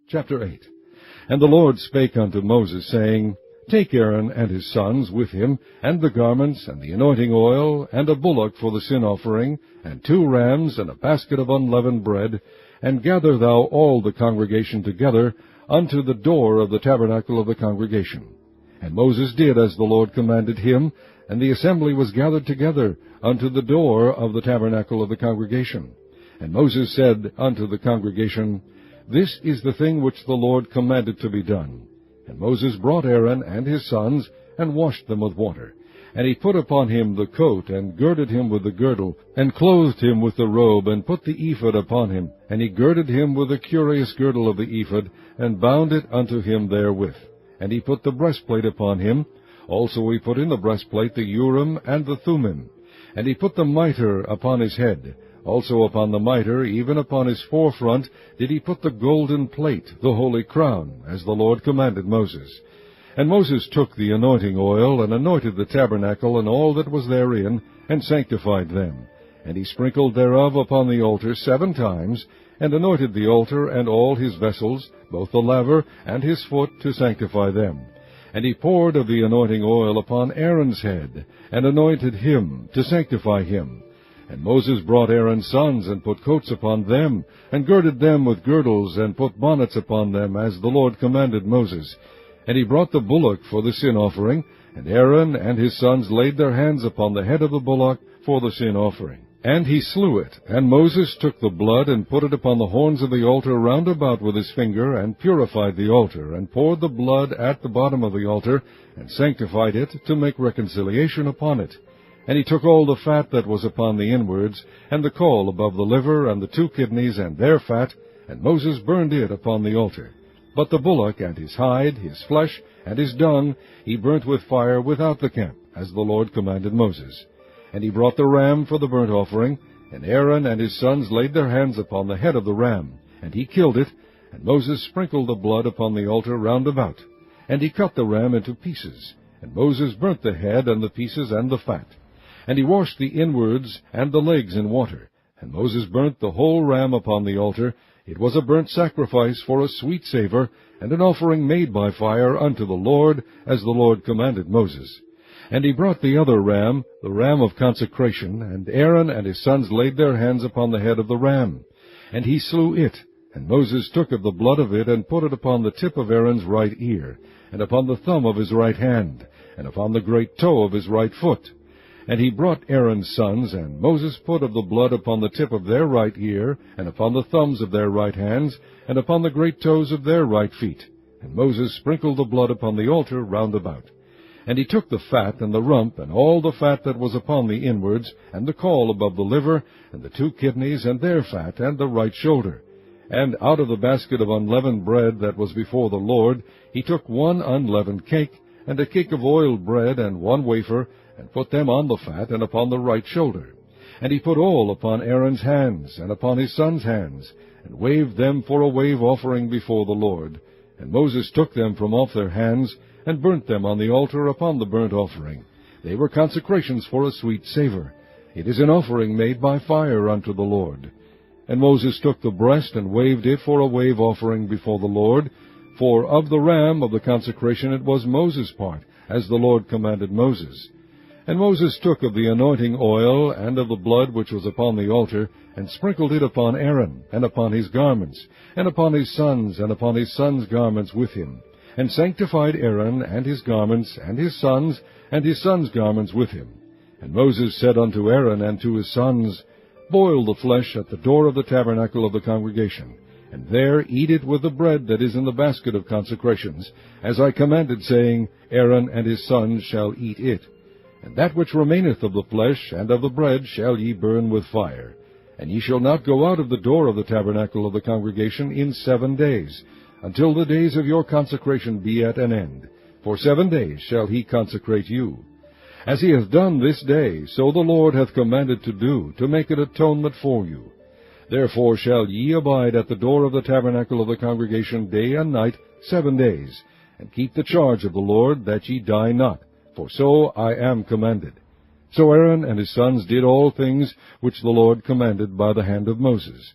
Chapter 8. And the Lord spake unto Moses, saying, Take Aaron and his sons with him, and the garments, and the anointing oil, and a bullock for the sin offering, and 2 rams, and a basket of unleavened bread, and gather thou all the congregation together unto the door of the tabernacle of the congregation. And Moses did as the Lord commanded him, and the assembly was gathered together unto the door of the tabernacle of the congregation. And Moses said unto the congregation, This is the thing which the Lord commanded to be done. And Moses brought Aaron and his sons, and washed them with water. And he put upon him the coat, and girded him with the girdle, and clothed him with the robe, and put the ephod upon him. And he girded him with the curious girdle of the ephod, and bound it unto him therewith. And he put the breastplate upon him. Also he put in the breastplate the Urim and the Thummim. And he put the mitre upon his head. Also upon the mitre, even upon his forefront, did he put the golden plate, the holy crown, as the Lord commanded Moses. And Moses took the anointing oil, and anointed the tabernacle and all that was therein, and sanctified them. And he sprinkled thereof upon the altar 7 times, and anointed the altar and all his vessels, both the laver and his foot, to sanctify them. And he poured of the anointing oil upon Aaron's head, and anointed him, to sanctify him. And Moses brought Aaron's sons, and put coats upon them, and girded them with girdles, and put bonnets upon them, as the Lord commanded Moses. And he brought the bullock for the sin offering, and Aaron and his sons laid their hands upon the head of the bullock for the sin offering. And he slew it, and Moses took the blood, and put it upon the horns of the altar round about with his finger, and purified the altar, and poured the blood at the bottom of the altar, and sanctified it, to make reconciliation upon it. And he took all the fat that was upon the inwards, and the caul above the liver, and the 2 kidneys, and their fat, and Moses burned it upon the altar. But the bullock, and his hide, his flesh, and his dung, he burnt with fire without the camp, as the Lord commanded Moses. And he brought the ram for the burnt offering, and Aaron and his sons laid their hands upon the head of the ram, and he killed it, and Moses sprinkled the blood upon the altar round about. And he cut the ram into pieces, and Moses burnt the head and the pieces and the fat. And he washed the inwards and the legs in water, and Moses burnt the whole ram upon the altar. It was a burnt sacrifice for a sweet savour, and an offering made by fire unto the Lord, as the Lord commanded Moses. And he brought the other ram, the ram of consecration, and Aaron and his sons laid their hands upon the head of the ram. And he slew it, and Moses took of the blood of it, and put it upon the tip of Aaron's right ear, and upon the thumb of his right hand, and upon the great toe of his right foot. And he brought Aaron's sons, and Moses put of the blood upon the tip of their right ear, and upon the thumbs of their right hands, and upon the great toes of their right feet. And Moses sprinkled the blood upon the altar round about. And he took the fat and the rump, and all the fat that was upon the inwards, and the caul above the liver, and the 2 kidneys, and their fat, and the right shoulder. And out of the basket of unleavened bread that was before the Lord, he took 1 unleavened cake, and a cake of oiled bread, and 1 wafer, and put them on the fat, and upon the right shoulder. And he put all upon Aaron's hands, and upon his sons' hands, and waved them for a wave offering before the Lord. And Moses took them from off their hands, and burnt them on the altar upon the burnt offering. They were consecrations for a sweet savour. It is an offering made by fire unto the Lord. And Moses took the breast, and waved it for a wave offering before the Lord. For of the ram of the consecration it was Moses' part, as the Lord commanded Moses. And Moses took of the anointing oil, and of the blood which was upon the altar, and sprinkled it upon Aaron, and upon his garments, and upon his sons, and upon his sons' garments with him, and sanctified Aaron, and his garments, and his sons' garments with him. And Moses said unto Aaron and to his sons, Boil the flesh at the door of the tabernacle of the congregation, and there eat it with the bread that is in the basket of consecrations, as I commanded, saying, Aaron and his sons shall eat it. And that which remaineth of the flesh and of the bread shall ye burn with fire. And ye shall not go out of the door of the tabernacle of the congregation in 7 days, until the days of your consecration be at an end. For 7 days shall he consecrate you. As he hath done this day, so the Lord hath commanded to do, to make an atonement for you. Therefore shall ye abide at the door of the tabernacle of the congregation day and night 7 days, and keep the charge of the Lord, that ye die not, for so I am commanded. So Aaron and his sons did all things which the Lord commanded by the hand of Moses.